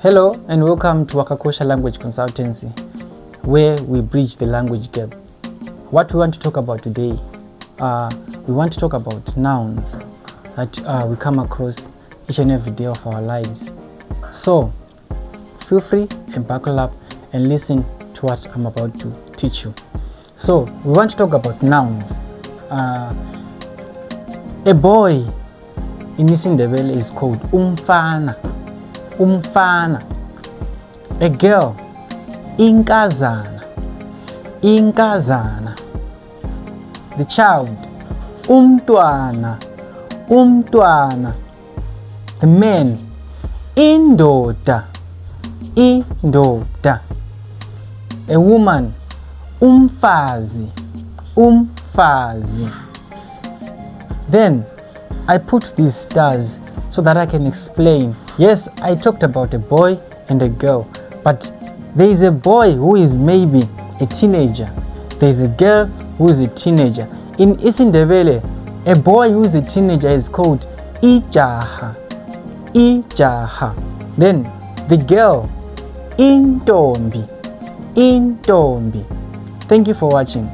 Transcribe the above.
Hello and welcome to Wakakosha Language Consultancy, where we bridge the language gap. What we want to talk about today, we want to talk about nouns that we come across each and every day of our lives. So feel free and buckle up and listen to what I'm about to teach you. So we want to talk about nouns. A boy in Ndebele is called umfana. Umfana. A girl, inkazana. Inkazana. The child, umntwana. Umntwana. The man, indoda. Indoda. A woman, umfazi. Umfazi. Then I put these stars so that I can explain. Yes, I talked about a boy and a girl, but there is a boy who is maybe a teenager. There is a girl who is a teenager. In Ndebele, a boy who is a teenager is called ijaha. Ijaha. Then the girl, intombi. Intombi. Thank you for watching.